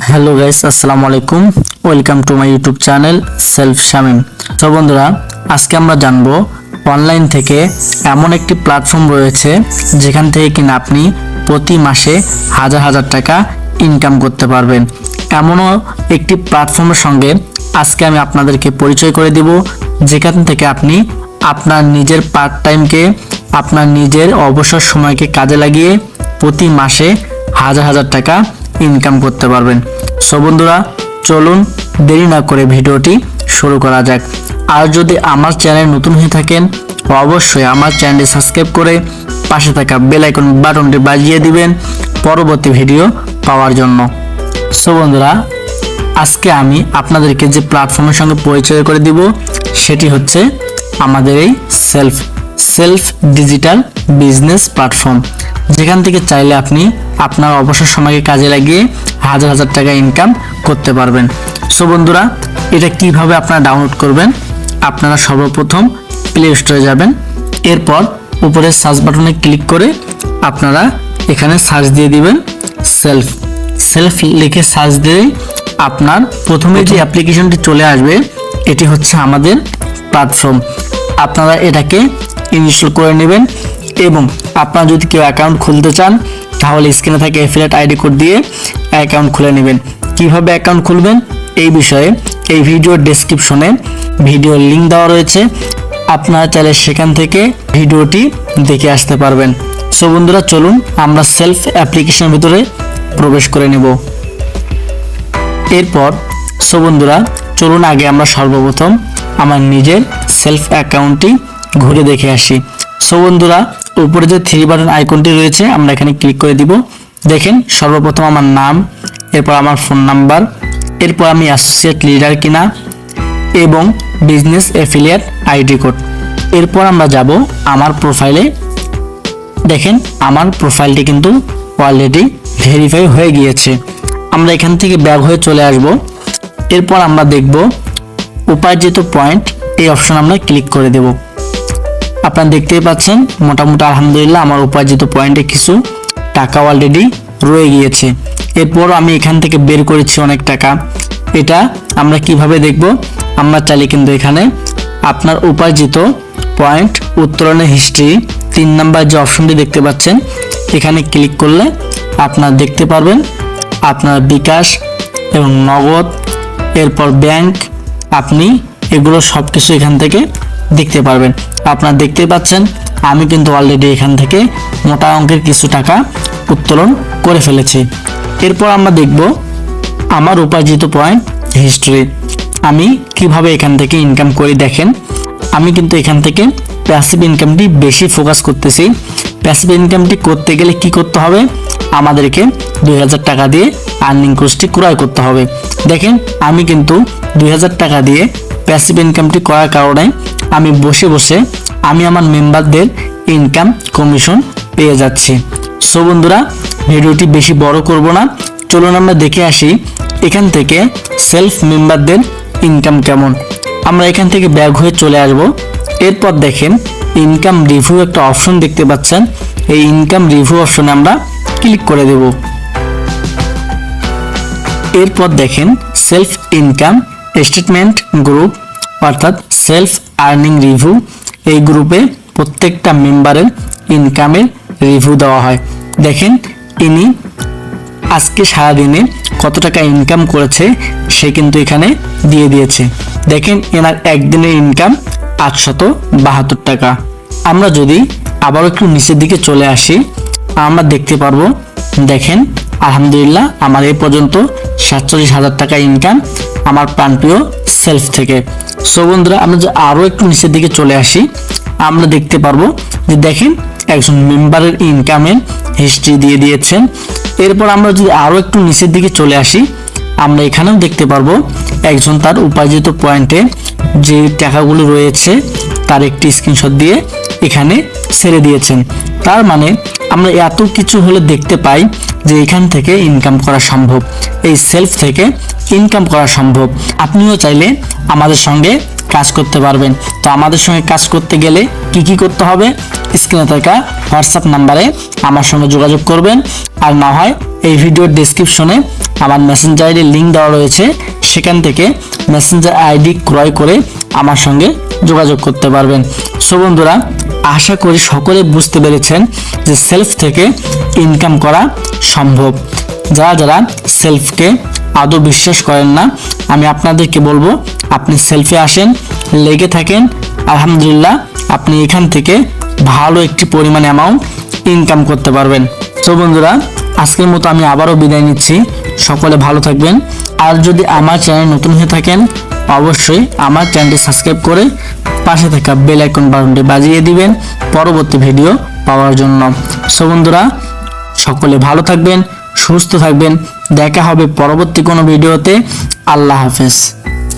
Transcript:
Hello guys, আসসালামু আলাইকুম। Welcome to my YouTube channel self Shamim. তো বন্ধুরা, আজকে আমরা জানবো অনলাইন থেকে এমন একটি প্ল্যাটফর্ম রয়েছে যেখান থেকে কিনা আপনি প্রতি মাসে হাজার হাজার টাকা ইনকাম করতে পারবেন। এমনও একটি প্ল্যাটফর্মের সঙ্গে আজকে আমি আপনাদেরকে পরিচয় করে দেব, যেখান থেকে আপনি আপনার নিজের পার্ট টাইমকে, আপনার নিজের অবসর সময়কে কাজে লাগিয়ে প্রতি মাসে হাজার হাজার টাকা ইনকাম করতে পারবেন। সো বন্ধুরা, চলুন দেরি না করে ভিডিওটি শুরু করা যাক। আর যদি আমার চ্যানেল নতুন হয়ে থাকেন, অবশ্যই আমার চ্যানেলটি সাবস্ক্রাইব করে পাশে থাকা বেল আইকন বাটনটি বাজিয়ে দিবেন পরবর্তী ভিডিও পাওয়ার জন্য। সো বন্ধুরা, আজকে আমি আপনাদেরকে যে প্ল্যাটফর্মের সঙ্গে পরিচয় করে দিব সেটি হচ্ছে আমাদের এই সেলফ ডিজিটাল বিজনেস প্ল্যাটফর্ম, যেখান থেকে চাইলে আপনি আপনার অবসর সময়কে কাজে লাগিয়ে হাজার হাজার টাকা ইনকাম করতে পারবেন। সো বন্ধুরা, এটা কিভাবে আপনারা ডাউনলোড করবেন? আপনারা সর্বপ্রথম প্লে স্টোরে যাবেন, এরপর উপরের সার্চ বাটনে ক্লিক করে আপনারা এখানে সার্চ দিয়ে দিবেন সেলফ লিখে সার্চ দিলেই আপনার প্রথমে যে অ্যাপ্লিকেশনটি চলে আসবে এটি হচ্ছে আমাদের প্ল্যাটফর্ম। আপনারা এটাকে ইনস্টল করে নেবেন এবং আপনারা যদি কেউ অ্যাকাউন্ট খুলতে চান তাহলে স্ক্রিনে থাকে অ্যাফিলিয়েট আইডি কোড দিয়ে অ্যাকাউন্ট খুলে নেবেন। কিভাবে অ্যাকাউন্ট খুলবেন এই বিষয়ে এই ভিডিওর ডেসক্রিপশনে ভিডিওর লিঙ্ক দেওয়া রয়েছে, আপনারা চাইলে সেখান থেকে ভিডিওটি দেখে আসতে পারবেন। সো বন্ধুরা, চলুন আমরা সেলফ অ্যাপ্লিকেশনের ভিতরে প্রবেশ করে নেব। এরপর সো বন্ধুরা, চলুন আগে আমরা সর্বপ্রথম আমার নিজের সেলফ অ্যাকাউন্টটি ঘুরে দেখে আসি। সো বন্ধুরা, উপরে যে থ্রি বাটন আইকনটি রয়েছে আমরা এখানে ক্লিক করে দিব। দেখেন, সর্বপ্রথম আমার নাম, এরপর আমার ফোন নাম্বার, এরপর আমি অ্যাসোসিয়েট লিডার কিনা এবং বিজনেস অ্যাফিলিয়েট আইডি কোড। এরপর আমরা যাব আমার প্রোফাইলে। দেখেন, আমার প্রোফাইলটি কিন্তু অলরেডি ভেরিফাই হয়ে গিয়েছে। আমরা এখান থেকে ব্যাক হয়ে চলে আসব। এরপর আমরা দেখব উপার্জিত পয়েন্ট, এই অপশন আমরা ক্লিক করে দেব। আপনারা দেখতেই পাচ্ছেন মোটামুটি আলহামদুলিল্লাহ আমার উপার্জিত পয়েন্টে কিছু টাকা অলরেডি রয়ে গিয়েছে। এরপর আমি এখান থেকে বের করেছি অনেক টাকা। এটা আমরা কিভাবে দেখব? আমরা চাইলে কিন্তু এখানে আপনার উপার্জিত পয়েন্ট উত্তোলনের হিস্ট্রি 3 নাম্বার যে অপশনটি দেখতে পাচ্ছেন এখানে ক্লিক করলে আপনারা দেখতে পারবেন আপনার বিকাশ এবং নগদ, এরপর ব্যাংক, আপনি এগুলো সব কিছু এখান থেকে দেখতে পারবেন। আপনারা দেখতে পাচ্ছেন আমি কিন্তু অলরেডি এখান থেকে মোটা অঙ্কের কিছু টাকা উত্তোলন করে ফেলেছি। এরপর আমরা দেখব আমার উপার্জিত পয়েন্ট হিস্ট্রি, আমি কিভাবে এখান থেকে ইনকাম করি। দেখেন, আমি কিন্তু এখান থেকে প্যাসিভ ইনকামটি বেশি ফোকাস করতেছি। প্যাসিভ ইনকামটি করতে গেলে কি করতে হবে? আমাদেরকে 2000 টাকা দিয়ে আর্নিং কোর্সটি ক্রয় করতে হবে। দেখেন, আমি কিন্তু 2000 টাকা দিয়ে প্যাসিভ ইনকামটি করার কারণে আমি বসে বসে আমি আমার মেম্বারদের ইনকাম কমিশন পেয়ে যাচ্ছি। সো বন্ধুরা, ভিডিওটি বেশি বড় করব না, চলুন আমরা দেখে আসি এখান থেকে সেলফ মেম্বারদের ইনকাম কেমন। আমরা এখান থেকে ব্যাক হয়ে চলে আসব। এরপর দেখেন ইনকাম রিভিউ একটা অপশন দেখতে পাচ্ছেন, এই ইনকাম রিভিউ অপশনে আমরা ক্লিক করে দেব। এরপর দেখেন সেলফ ইনকাম স্টেটমেন্ট গ্রুপ, অর্থাৎ সেলফ আর্নিং রিভিউ, এই গ্রুপে প্রত্যেকটা মেম্বারের ইনকামের রিভিউ দেওয়া হয়। দেখেন, ইনি আজকে সারাদিনে কত টাকা ইনকাম করেছে সে কিন্তু এখানে দিয়ে দিয়েছে। দেখেন, এনার একদিনের ইনকাম 872 টাকা। আমরা যদি আবার একটু নিচের দিকে চলে আসি আমরা দেখতে পারবো, দেখেন আলহামদুলিল্লাহ আমার এই পর্যন্ত 47,000 টাকা ইনকাম আমার প্রাণপ্রিয় সেলফ থেকে। সো বন্ধুরা, আমরা যে আরও একটু নিচের দিকে চলে আসি আমরা দেখতে পারবো যে দেখেন একজন মেম্বারের ইনকামের হিস্ট্রি দিয়ে দিয়েছেন। এরপর আমরা যদি আরও একটু নিচের দিকে চলে আসি আমরা এখানেও দেখতে পারবো একজন তার উপার্জিত পয়েন্টে যে টাকাগুলো রয়েছে তার একটি স্ক্রিনশট দিয়ে এখানে ছেড়ে দিয়েছেন। তার মানে আমরা এত কিছু হলে দেখতে পাই যে এখান থেকে ইনকাম করা সম্ভব, এই সেলফ থেকে ইনকাম করা সম্ভব। আপনিও চাইলে আমাদের সঙ্গে কাজ করতে পারবেন। তো আমাদের সঙ্গে কাজ করতে গেলে কি করতে হবে, স্ক্রিনে থাকা হোয়াটসঅ্যাপ নাম্বারে আমার সঙ্গে যোগাযোগ করবেন, আর না হয় এই ভিডিওর ডেসক্রিপশনে আমার মেসেঞ্জার আইডির লিঙ্ক দেওয়া রয়েছে, সেখান থেকে মেসেঞ্জার আইডি ক্রয় করে আমার সঙ্গে যোগাযোগ করতে পারবেন। সো বন্ধুরা, আশা করি সকলে বুঝতে পেরেছেন যে সেলফ থেকে ইনকাম করা সম্ভব। যারা সেলফকে আদৌ বিশ্বাস করেন না, আমি আপনাদেরকে বলবো আপনি সেলফে আসেন, লেগে থাকেন, আলহামদুলিল্লাহ আপনি এখান থেকে ভালো একটি পরিমাণ অ্যামাউন্ট ইনকাম করতে পারবেন। তো বন্ধুরা, আজকের মতো আমি আবারও বিদায় নিচ্ছি। সকলে ভালো থাকবেন। আর যদি আমার চ্যানেল নতুন হয়ে থাকেন, অবশ্যই আমার চ্যানেলটি সাবস্ক্রাইব করে পাশে থাকা বেল আইকন বাটনটি বাজিয়ে দিবেন পরবর্তী ভিডিও পাওয়ার জন্য। সো বন্ধুরা, সকলে ভালো থাকবেন, সুস্থ থাকবেন। দেখা হবে পরবর্তী কোনো ভিডিওতে। আল্লাহ হাফেজ।